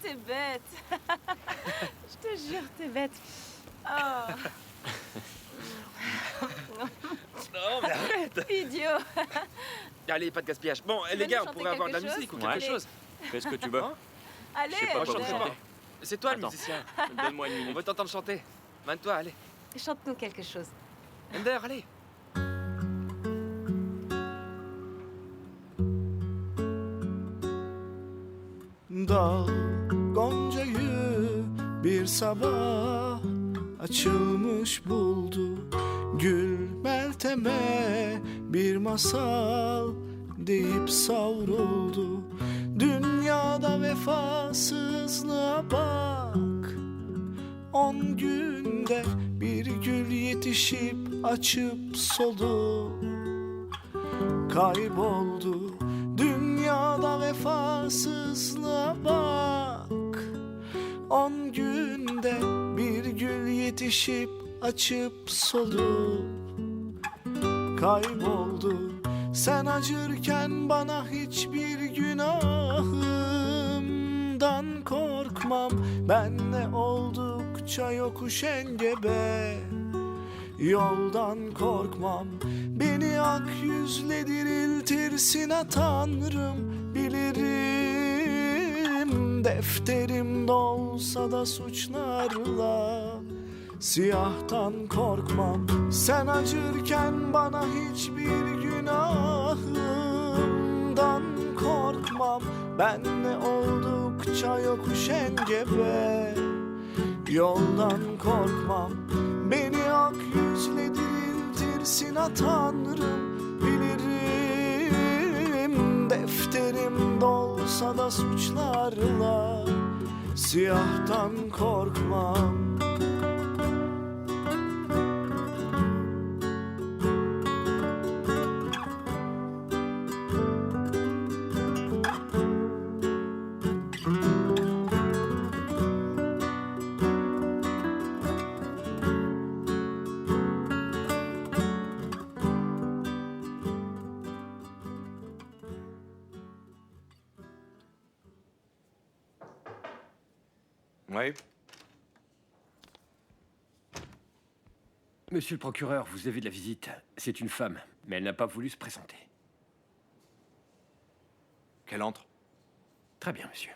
t'es bête. Je te jure, t'es bête. Oh. Non, mais arrête. Idiot. Allez, pas de gaspillage. Bon, Tu les veux gars, nous on chanter pourrait avoir de la quelque chose musique ou Ouais. quelque chose. Fais ce que tu veux. Hein Allez, Je sais pas Moi, je quoi vous chanterai chanter. pas. C'est toi le Attends. musicien. Donne-moi une On minute. veut t'entendre chanter. Mane-toi, allez. Chante-nous quelque chose. Ender, allez. Dal Gonca'yı bir sabah açılmış buldu. Gül Meltem'e bir masal deyip savruldu. Dünyada vefasızlığa bak. 10 günde bir gül yetişip açıp soldu. Kayboldu. Dünyada vefasızlığa bak. 10 günde bir gül yetişip açıp solup kayboldu. Sen acırken bana hiçbir günahımdan korkmam. Ben de oldukça yokuş engebe, yoldan korkmam. Beni ak yüzle diriltirsin ha Tanrım, bilirim. Defterim dolsa da suçlarla, siyahtan korkmam. Sen acırken bana hiçbir günahımdan korkmam. Ben de oldukça yokuş engebe, yoldan korkmam. Beni ak yüzle diriltirsin ha Tanrım, bilirim. Defterim dolsa da suçlarla, siyahtan korkmam. Oui. Monsieur le procureur, vous avez de la visite. C'est une femme, mais elle n'a pas voulu se présenter. Qu'elle entre. Très bien, monsieur.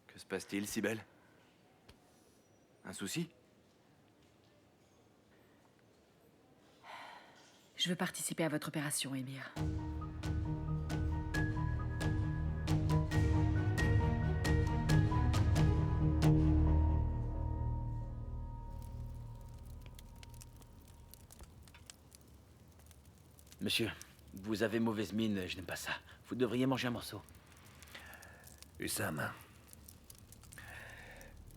Que se passe-t-il, si belle? Un souci? Je veux participer à votre opération, Émir. Monsieur, vous avez mauvaise mine, je n'aime pas ça. Vous devriez manger un morceau. Hussam.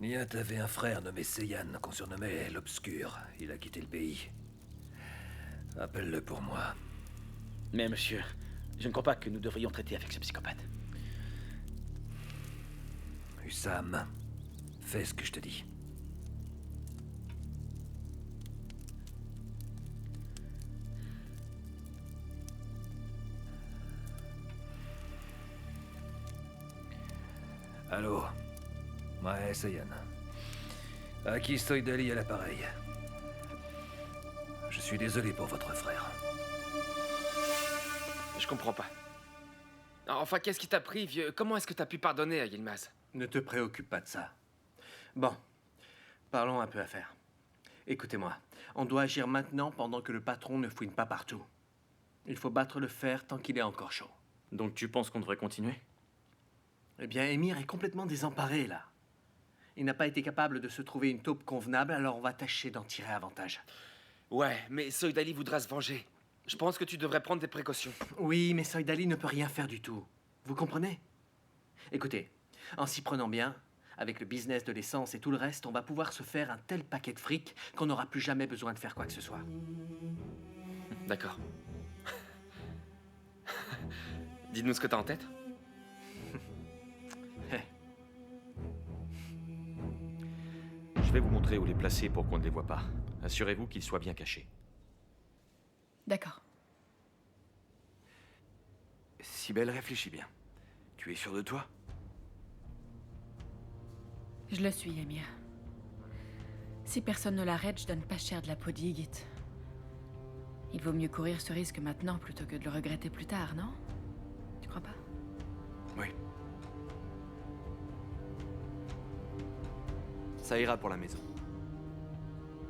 Niyat avait un frère nommé Seyhan, qu'on surnommait l'Obscur. Il a quitté le pays. Appelle-le pour moi. Mais monsieur, je ne crois pas que nous devrions traiter avec ce psychopathe. Hussam, fais ce que je te dis. Allô? Ouais, Seyhan. Aki Soydali à l'appareil. Je suis désolé pour votre frère. Je comprends pas. Enfin, qu'est-ce qui t'a pris, vieux? Comment est-ce que t'as pu pardonner à Yilmaz? Ne te préoccupe pas de ça. Bon, parlons un peu affaires. Écoutez-moi, on doit agir maintenant pendant que le patron ne fouine pas partout. Il faut battre le fer tant qu'il est encore chaud. Donc tu penses qu'on devrait continuer? Eh bien, Émir est complètement désemparé, là. Il n'a pas été capable de se trouver une taupe convenable, alors on va tâcher d'en tirer avantage. Ouais, mais Soydali voudra se venger. Je pense que tu devrais prendre des précautions. Oui, mais Soydali ne peut rien faire du tout. Vous comprenez? Écoutez, en s'y prenant bien, avec le business de l'essence et tout le reste, on va pouvoir se faire un tel paquet de fric qu'on n'aura plus jamais besoin de faire quoi que ce soit. D'accord. Dis-nous ce que t'as en tête. vais vous montrer où les placer pour qu'on ne les voit pas. Assurez-vous qu'ils soient bien cachés. D'accord. Cybèle, réfléchis bien. Tu es sûr de toi? Je le suis, Emir. Si personne ne l'arrête, je donne pas cher de la peau d'Ygit. Il vaut mieux courir ce risque maintenant plutôt que de le regretter plus tard, non? Tu crois pas? Oui. Ça ira pour la maison.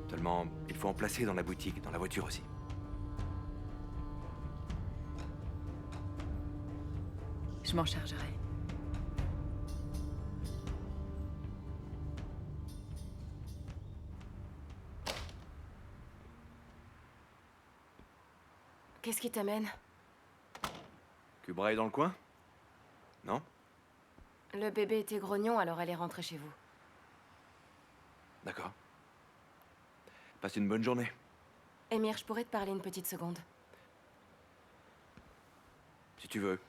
Seulement, il faut en placer dans la boutique, dans la voiture aussi. Je m'en chargerai. Qu'est-ce qui t'amène? Kubra est dans le coin? Non? Le bébé était grognon, alors elle est rentrée chez vous. D'accord. Passe une bonne journée. Emir, je pourrais te parler une petite seconde? Si tu veux.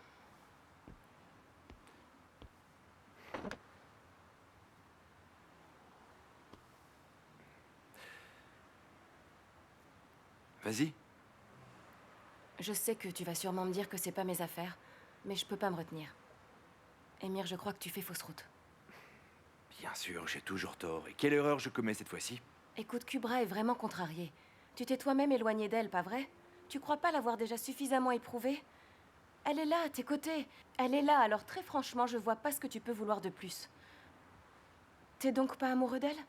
Vas-y. Je sais que tu vas sûrement me dire que c'est pas mes affaires, mais je peux pas me retenir. Emir, je crois que tu fais fausse route. Bien sûr, j'ai toujours tort. Et quelle erreur je commets cette fois-ci? Écoute, Kubra est vraiment contrariée. Tu t'es toi-même éloigné d'elle, pas vrai? Tu crois pas l'avoir déjà suffisamment éprouvée? Elle est là, à tes côtés. Elle est là, alors très franchement, je vois pas ce que tu peux vouloir de plus. T'es donc pas amoureux d'elle?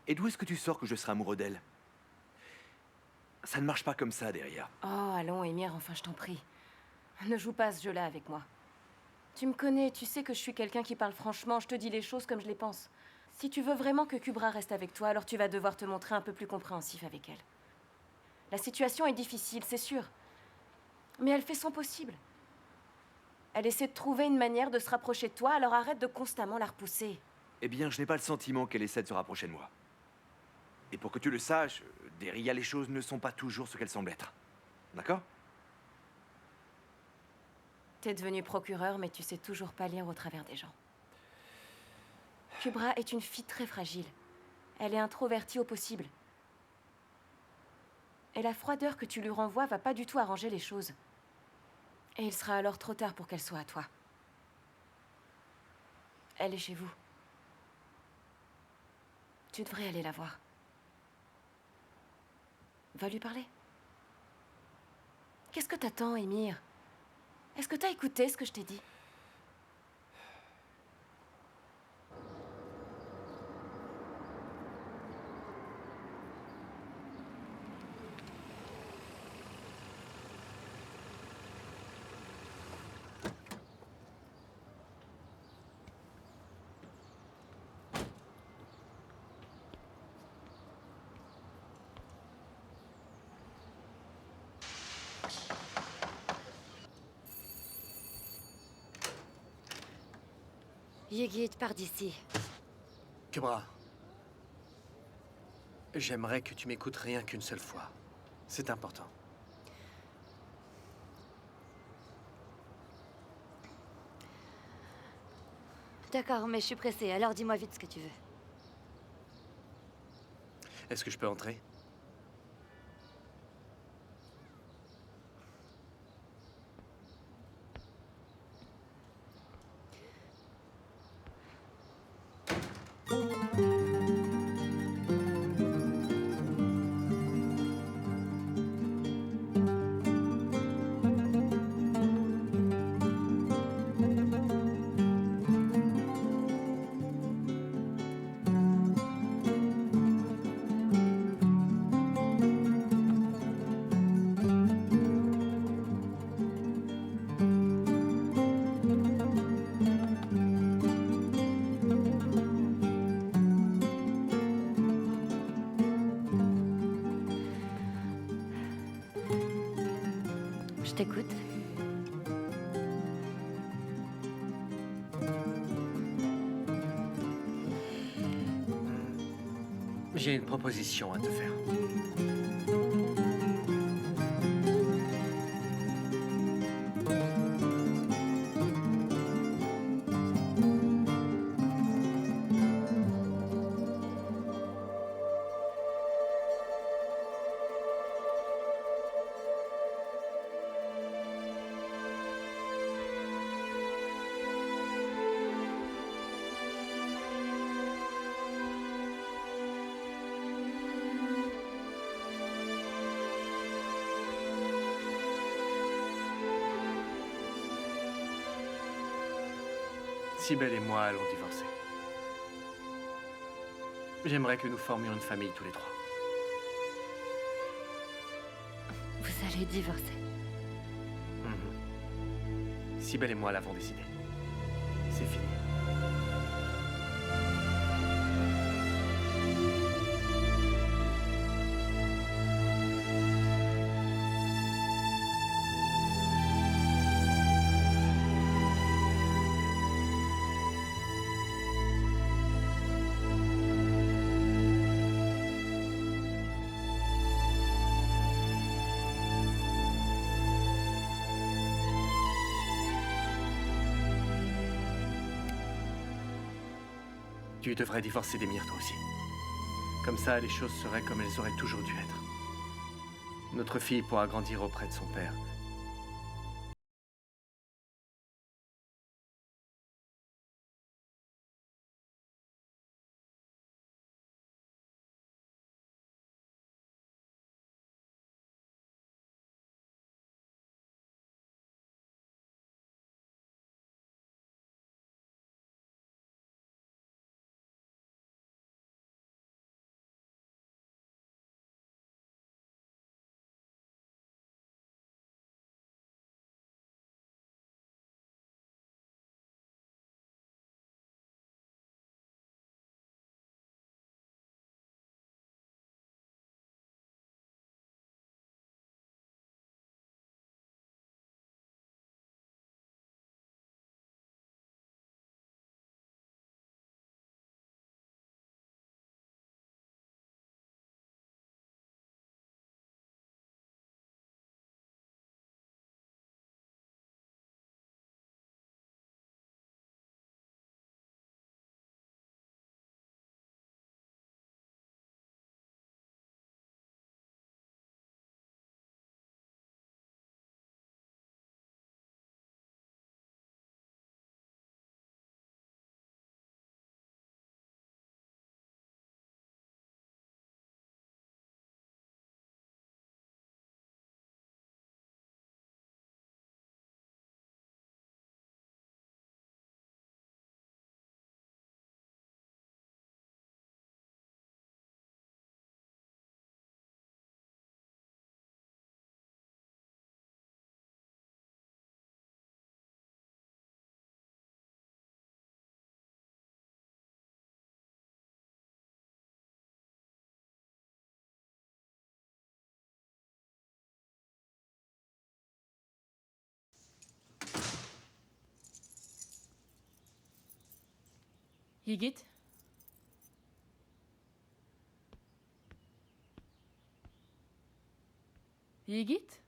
Et d'où est-ce que tu sors que je serai amoureux d'elle? Ça ne marche pas comme ça derrière. Oh, allons, Emir, enfin, je t'en prie. Ne joue pas à ce jeu-là avec moi. Tu me connais, tu sais que je suis quelqu'un qui parle franchement, je te dis les choses comme je les pense. Si tu veux vraiment que Kubra reste avec toi, alors tu vas devoir te montrer un peu plus compréhensif avec elle. La situation est difficile, c'est sûr. Mais elle fait son possible. Elle essaie de trouver une manière de se rapprocher de toi, alors arrête de constamment la repousser. Eh bien, je n'ai pas le sentiment qu'elle essaie de se rapprocher de moi. Et pour que tu le saches, derrière les choses ne sont pas toujours ce qu'elles semblent être. D'accord? T'es devenu procureur, mais tu sais toujours pas lire au travers des gens. Kubra est une fille très fragile. Elle est introvertie au possible. Et la froideur que tu lui renvoies va pas du tout arranger les choses. Et il sera alors trop tard pour qu'elle soit à toi. Elle est chez vous. Tu devrais aller la voir. Va lui parler. Qu'est-ce que t'attends, Emir? Est-ce que t'as écouté ce que je t'ai dit? Ygit, pars d'ici. Kubra, j'aimerais que tu m'écoutes rien qu'une seule fois. C'est important. D'accord, mais je suis pressée, alors dis-moi vite ce que tu veux. Est-ce que je peux entrer? Je t'écoute. J'ai une proposition à te faire. Sibel et moi allons divorcer. J'aimerais que nous formions une famille tous les trois. Vous allez divorcer. Sibel et moi l'avons décidé. C'est fini. Tu devrais divorcer d'Emir toi aussi. Comme ça, les choses seraient comme elles auraient toujours dû être. Notre fille pourra grandir auprès de son père. Yigit? Yigit?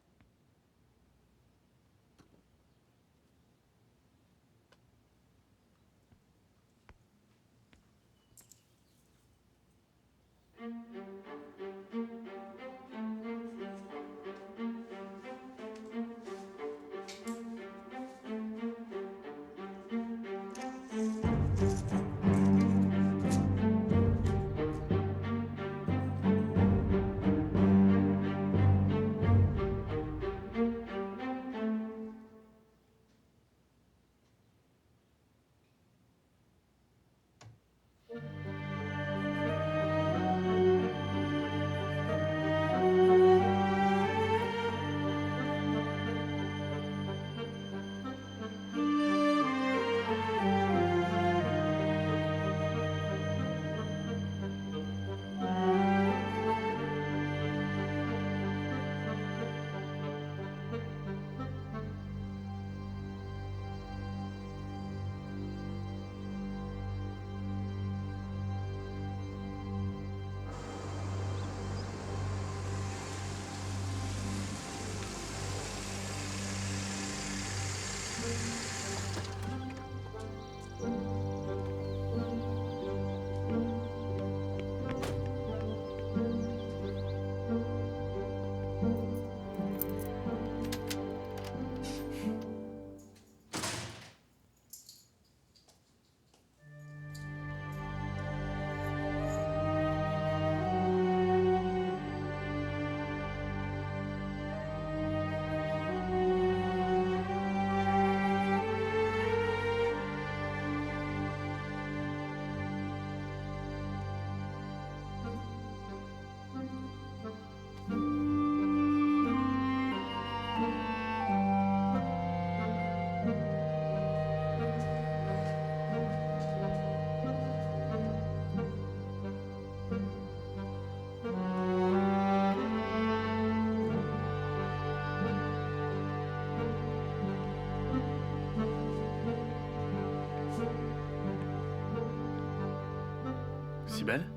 Cybèle?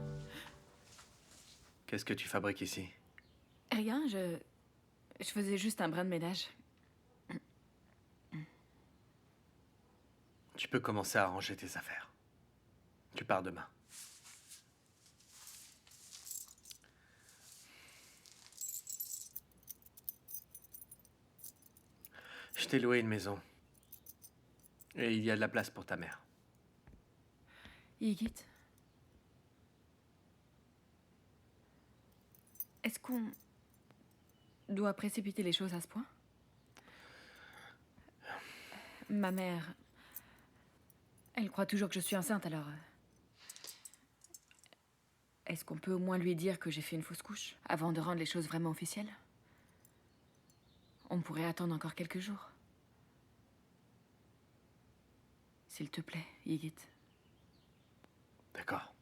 Qu'est-ce que tu fabriques ici? Rien, je faisais juste un brin de ménage. Tu peux commencer à ranger tes affaires. Tu pars demain. Je t'ai loué une maison. Et il y a de la place pour ta mère. Ygit, est-ce qu'on doit précipiter les choses à ce point? Ma mère, elle croit toujours que je suis enceinte, alors... Est-ce qu'on peut au moins lui dire que j'ai fait une fausse couche, avant de rendre les choses vraiment officielles? On pourrait attendre encore quelques jours. S'il te plaît, Ygit. D'accord.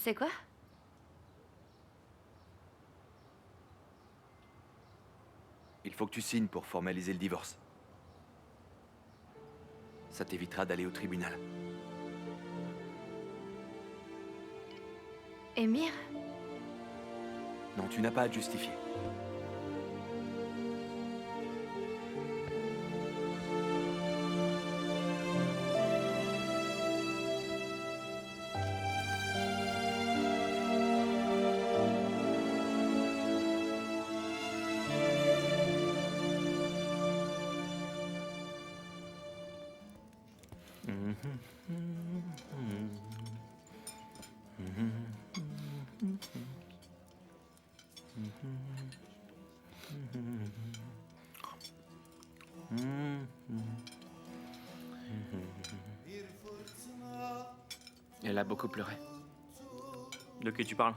C'est quoi? Il faut que tu signes pour formaliser le divorce. Ça t'évitera d'aller au tribunal. Émir? Non, tu n'as pas à te justifier. Elle a beaucoup pleuré. De qui tu parles?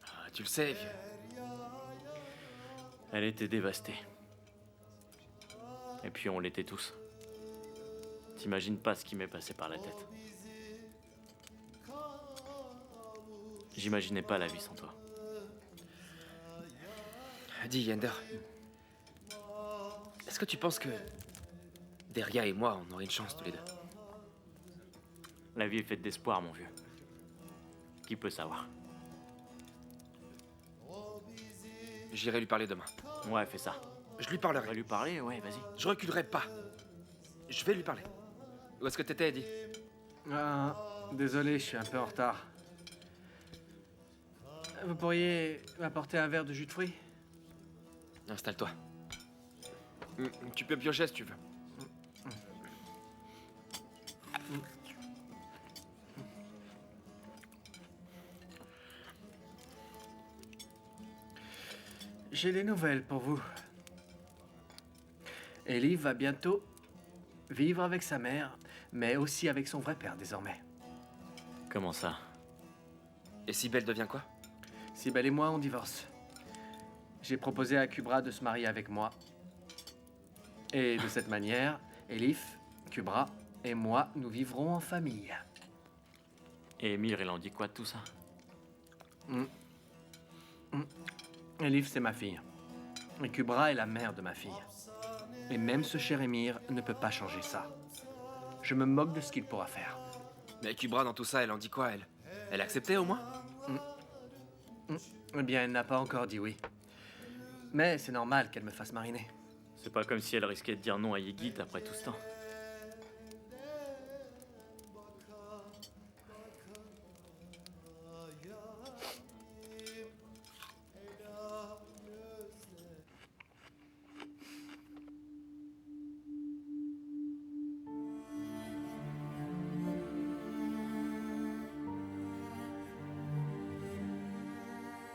Ah, tu le sais, vieux. Elle était dévastée. Et puis on l'était tous. T'imagines pas ce qui m'est passé par la tête. J'imaginais pas la vie sans toi. Dis, Yender. Est-ce que tu penses que Deria et moi, on aurait une chance tous les deux? La vie est faite d'espoir, mon vieux. Qui peut savoir? J'irai lui parler demain. Ouais, fais ça. Je lui Tu parlerai. vas lui parler? Ouais, vas-y. Je reculerai pas. Je vais lui parler. Où est-ce que t'étais, Eddie? Ah, désolé, je suis un peu en retard. Vous pourriez m'apporter un verre de jus de fruits? Installe-toi. Tu peux piocher si tu veux. J'ai des nouvelles pour vous. Ellie va bientôt vivre avec sa mère, mais aussi avec son vrai père désormais. Comment ça? Et Cybèle devient quoi? Cybèle et moi, on divorce. J'ai proposé à Kubra de se marier avec moi. Et de cette manière, Elif, Kubra et moi, nous vivrons en famille. Et Emir, il en dit quoi de tout ça? Elif, c'est ma fille. Et Kubra est la mère de ma fille. Et même ce cher Émir ne peut pas changer ça. Je me moque de ce qu'il pourra faire. Mais Kubra, dans tout ça, elle en dit quoi, elle? Elle a accepté, au moins? Eh bien, elle n'a pas encore dit oui. Mais c'est normal qu'elle me fasse mariner. C'est pas comme si elle risquait de dire non à Ygit après tout ce temps.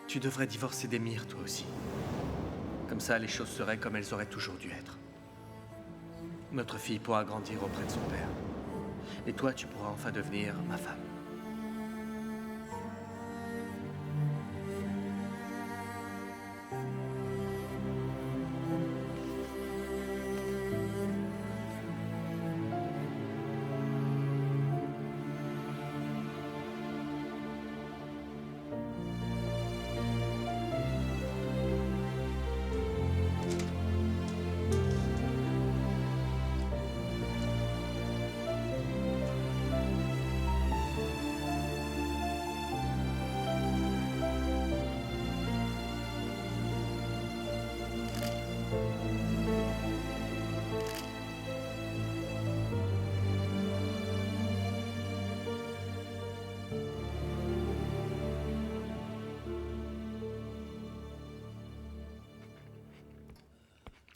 Tu devrais divorcer d'Émir, toi aussi. Comme ça, les choses seraient comme elles auraient toujours dû être. Notre fille pourra grandir auprès de son père. Et toi, tu pourras enfin devenir ma femme.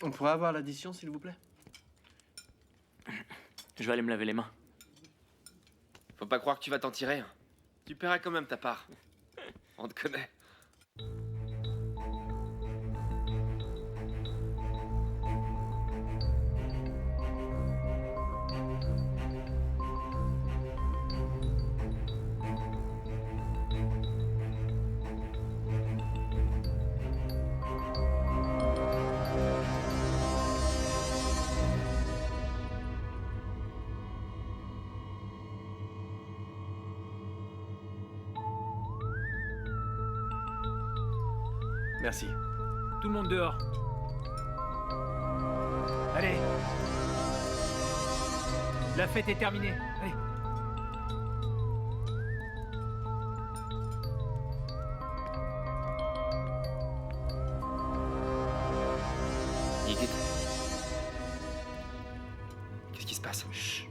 On pourrait avoir l'addition, s'il vous plaît? Je vais aller me laver les mains. Faut pas croire que tu vas t'en tirer. Hein. Tu paieras quand même ta part. On te connaît. Merci. Tout le monde dehors. Allez. La fête est terminée. Allez. Ygit. Qu'est-ce qui se passe? Chut.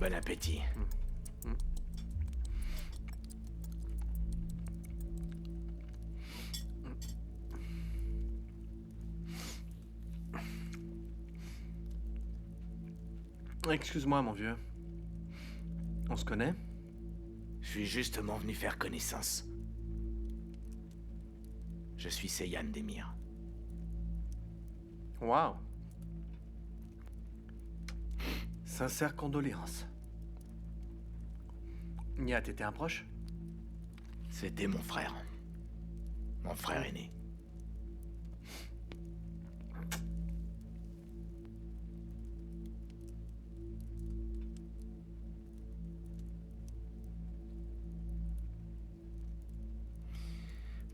Bon appétit. Excuse-moi, mon vieux. On se connaît? Je suis justement venu faire connaissance. Je suis Seyhan d'Emir. Waouh. Sincères condoléances. Nia, t'étais un proche? C'était mon frère. Mon frère aîné.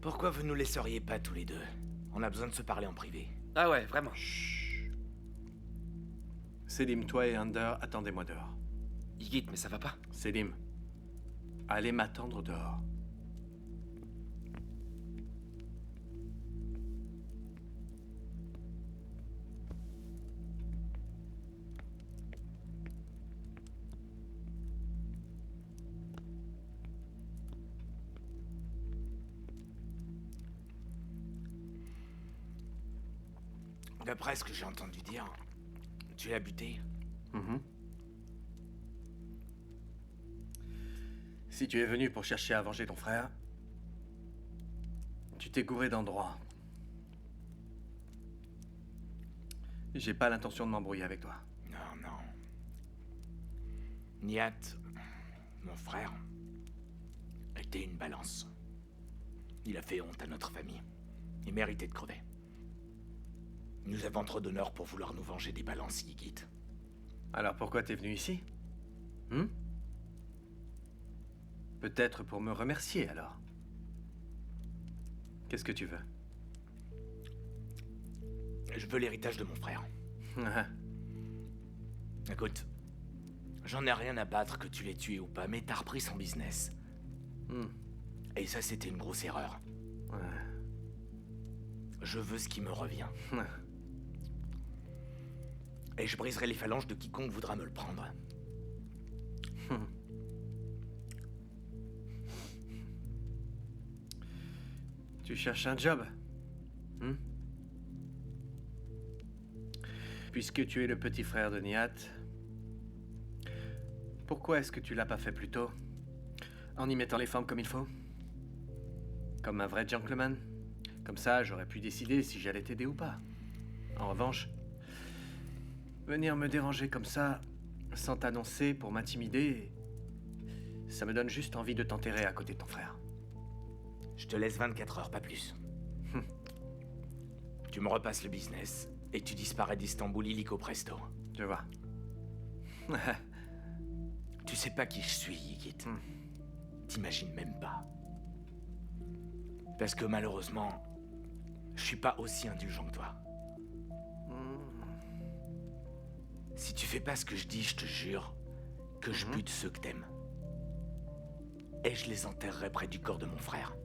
Pourquoi vous nous laisseriez pas tous les deux? On a besoin de se parler en privé. Ah ouais, vraiment. Chut. Selim, toi et Under, attendez-moi dehors. Ygit, mais ça va pas. Selim, Allez m'attendre dehors. D'après ce que j'ai entendu dire, tu l'as buté. Mhm. Si tu es venu pour chercher à venger ton frère, tu t'es gouré d'endroit. J'ai pas l'intention de m'embrouiller avec toi. Non, non. Nihat, mon frère, était une balance. Il a fait honte à notre famille. Il méritait de crever. Nous avons trop d'honneur pour vouloir nous venger des balances, Yigit. Alors pourquoi t'es venu ici? Peut-être pour me remercier, alors. Qu'est-ce que tu veux? Je veux l'héritage de mon frère. Écoute, j'en ai rien à battre que tu l'aies tué ou pas, mais t'as repris son business. Et ça, c'était une grosse erreur. Je veux ce qui me revient. Et je briserai les phalanges de quiconque voudra me le prendre. Tu cherches un job? Puisque tu es le petit frère de Nihat, pourquoi est-ce que tu l'as pas fait plus tôt? En y mettant les formes comme il faut? Comme un vrai gentleman? Comme ça, j'aurais pu décider si j'allais t'aider ou pas. En revanche, venir me déranger comme ça, sans t'annoncer pour m'intimider, ça me donne juste envie de t'enterrer à côté de ton frère. Je te laisse 24 heures, pas plus. Tu me repasses le business, et tu disparais d'Istanbul illico presto. Je vois. Tu sais pas qui je suis, Yigit. T'imagines même pas. Parce que malheureusement, je suis pas aussi indulgent que toi. Si tu fais pas ce que je dis, je te jure que je bute ceux que t'aimes. Et je les enterrerai près du corps de mon frère.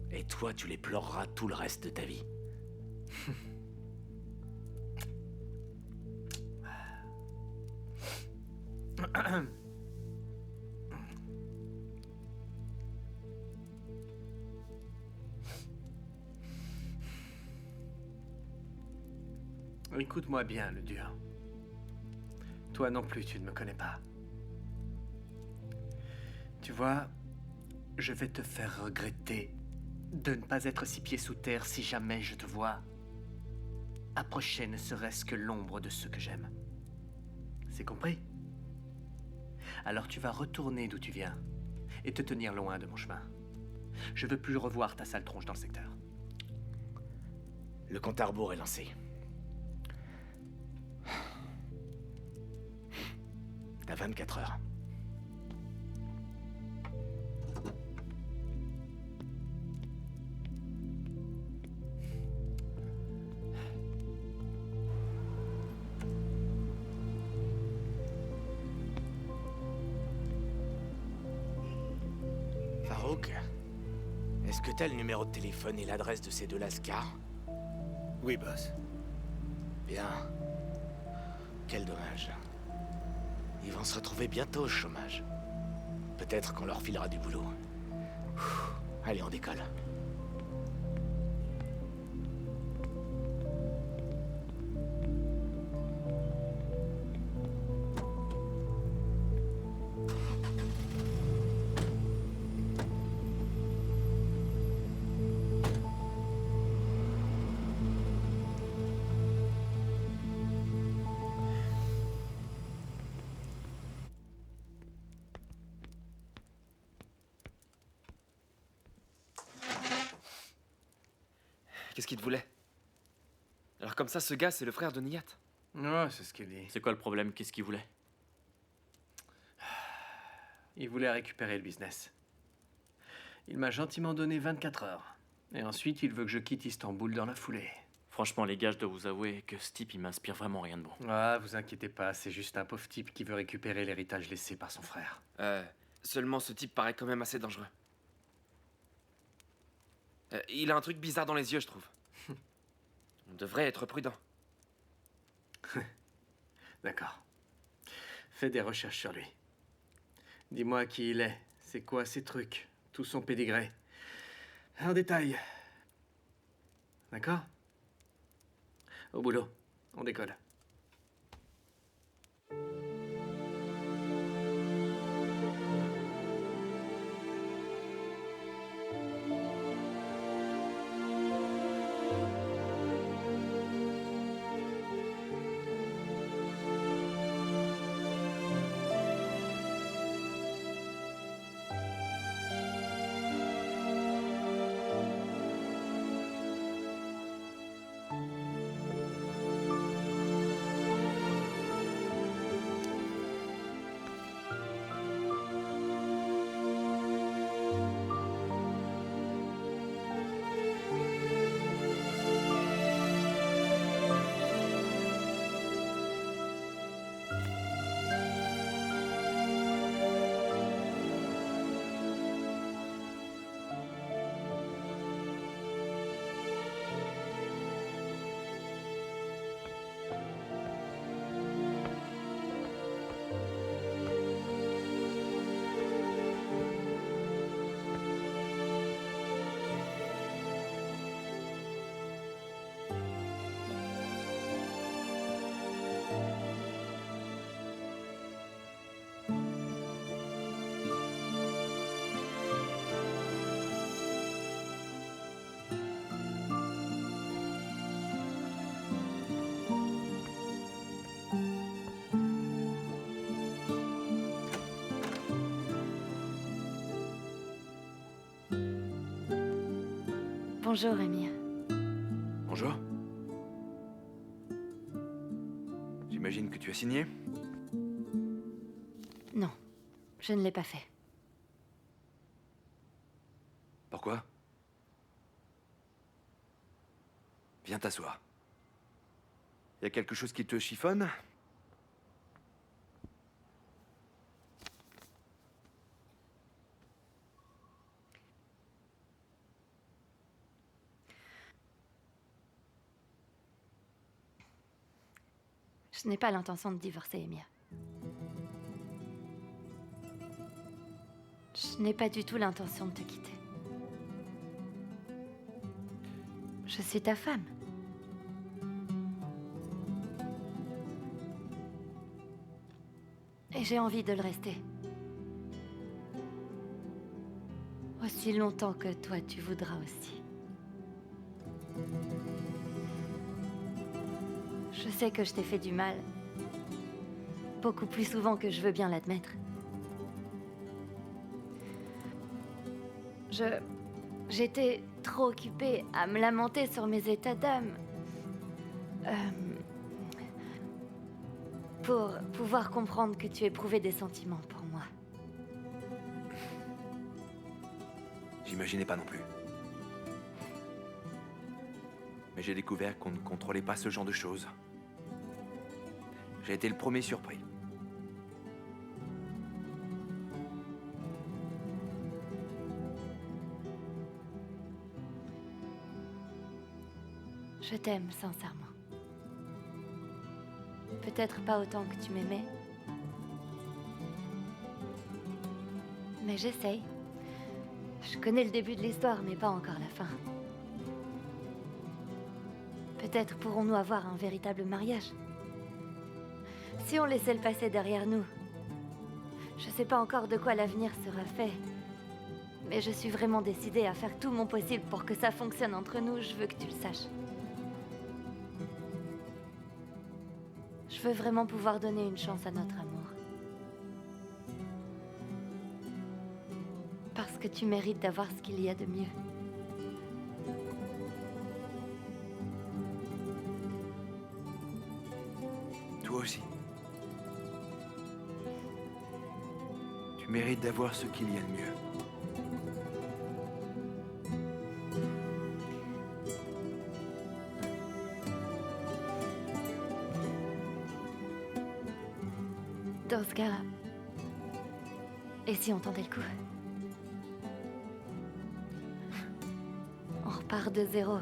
Et toi, tu les pleureras tout le reste de ta vie. Écoute-moi bien, le dur. Toi non plus, tu ne me connais pas. Tu vois, je vais te faire regretter de ne pas être 6 pieds sous terre si jamais je te vois approcher ne serait-ce que l'ombre de ceux que j'aime. C'est compris? Alors tu vas retourner d'où tu viens et te tenir loin de mon chemin. Je veux plus revoir ta sale tronche dans le secteur. Le compte à rebours est lancé. T'as 24 heures. Farouk, est-ce que t'as le numéro de téléphone et l'adresse de ces deux lascars? Oui, boss. Bien. Quel dommage. Ils vont se retrouver bientôt au chômage. Peut-être qu'on leur filera du boulot. Allez, on décolle. Qu'est-ce qu'il te voulait? Alors comme ça, ce gars, c'est le frère de Nihat. Ouais, c'est ce qu'il dit. C'est quoi le problème? Qu'est-ce qu'il voulait? Il voulait récupérer le business. Il m'a gentiment donné 24 heures. Et ensuite, il veut que je quitte Istanbul dans la foulée. Franchement, les gars, je dois vous avouer que ce type, il m'inspire vraiment rien de bon. Ah, vous inquiétez pas, c'est juste un pauvre type qui veut récupérer l'héritage laissé par son frère. Seulement ce type paraît quand même assez dangereux. Il a un truc bizarre dans les yeux, je trouve. On devrait être prudent. D'accord. Fais des recherches sur lui. Dis-moi qui il est, c'est quoi ses trucs, tout son pédigré. En détail. D'accord? Au boulot, on décolle. Bonjour, Émir. Bonjour. J'imagine que tu as signé? Non, je ne l'ai pas fait. Pourquoi? Viens t'asseoir. Y a quelque chose qui te chiffonne? Je n'ai pas l'intention de divorcer, Émir. Je n'ai pas du tout l'intention de te quitter. Je suis ta femme. Et j'ai envie de le rester. Aussi longtemps que toi, tu voudras aussi. Je sais que je t'ai fait du mal. Beaucoup plus souvent que je veux bien l'admettre. J'étais trop occupée à me lamenter sur mes états d'âme. Pour pouvoir comprendre que tu éprouvais des sentiments pour moi. J'imaginais pas non plus. Mais j'ai découvert qu'on ne contrôlait pas ce genre de choses. J'ai été le premier surpris. Je t'aime sincèrement. Peut-être pas autant que tu m'aimais. Mais j'essaye. Je connais le début de l'histoire, mais pas encore la fin. Peut-être pourrons-nous avoir un véritable mariage. Si on laissait le passé derrière nous. Je sais pas encore de quoi l'avenir sera fait. Mais je suis vraiment décidée à faire tout mon possible pour que ça fonctionne entre nous. Je veux que tu le saches. Je veux vraiment pouvoir donner une chance à notre amour. Parce que tu mérites d'avoir ce qu'il y a de mieux. Toi aussi. Tu mérites d'avoir ce qu'il y a de mieux. Dans ce cas... Et si on tentait le coup? On repart de zéro.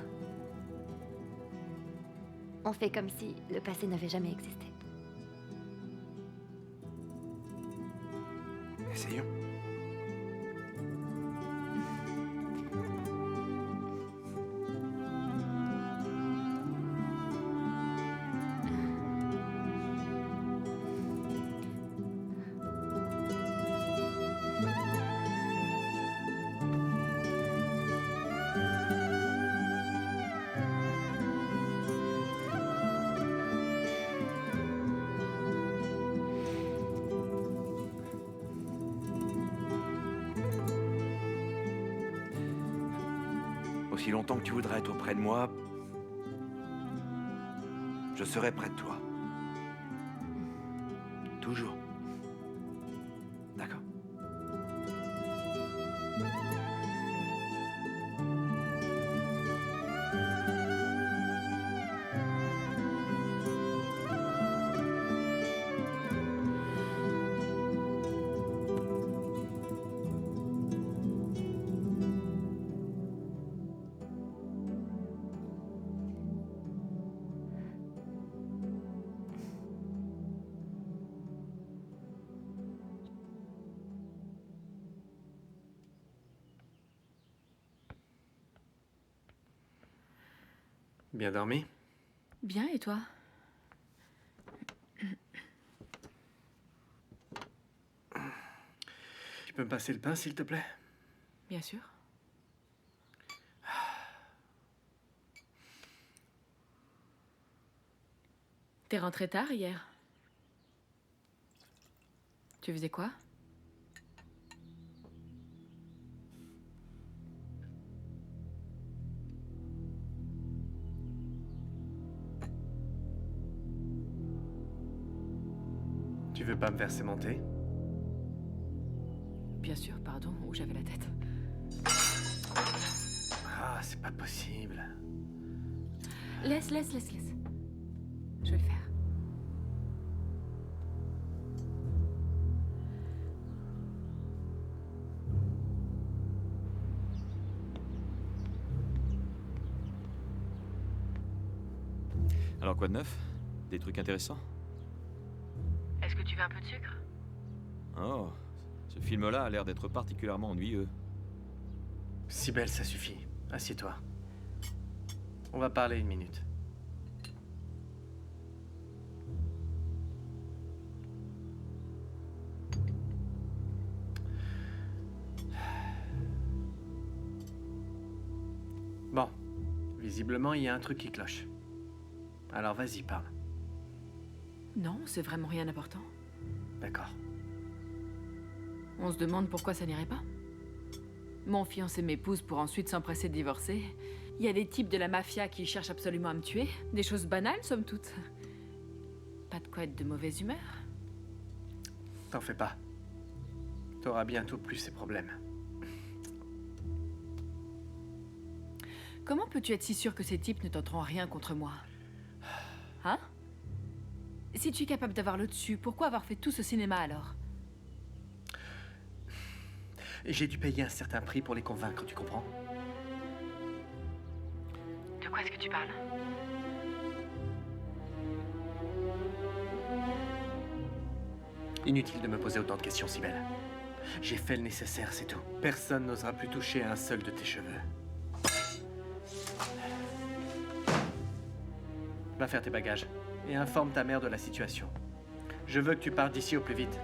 On fait comme si le passé n'avait jamais existé. Essayons. Aussi longtemps que tu voudras être auprès de moi, je serai près de toi. Toujours. D'accord? Bien dormi? Bien, et toi? Tu peux me passer le pain, s'il te plaît? Bien sûr. T'es rentré tard hier? Tu faisais quoi? Tu veux pas me verser mon thé? Bien sûr, pardon, où j'avais la tête. Ah, c'est pas possible. Laisse. Je vais le faire. Alors quoi de neuf? Des trucs intéressants? Est-ce que tu veux un peu de sucre? Oh, ce film-là a l'air d'être particulièrement ennuyeux. Sibel, ça suffit. Assieds-toi. On va parler une minute. Bon. Visiblement, il y a un truc qui cloche. Alors vas-y, parle. Non, c'est vraiment rien d'important. D'accord. On se demande pourquoi ça n'irait pas. Mon fiancé m'épouse pour ensuite s'empresser de divorcer. Il y a des types de la mafia qui cherchent absolument à me tuer. Des choses banales, somme toute. Pas de quoi être de mauvaise humeur. T'en fais pas. T'auras bientôt plus ces problèmes. Comment peux-tu être si sûr que ces types ne tenteront rien contre moi? Hein? Si tu es capable d'avoir le dessus, pourquoi avoir fait tout ce cinéma alors? J'ai dû payer un certain prix pour les convaincre, tu comprends? De quoi est-ce que tu parles? Inutile de me poser autant de questions, Sibel. J'ai fait le nécessaire, c'est tout. Personne n'osera plus toucher à un seul de tes cheveux. Va faire tes bagages et informe ta mère de la situation. Je veux que tu partes d'ici au plus vite.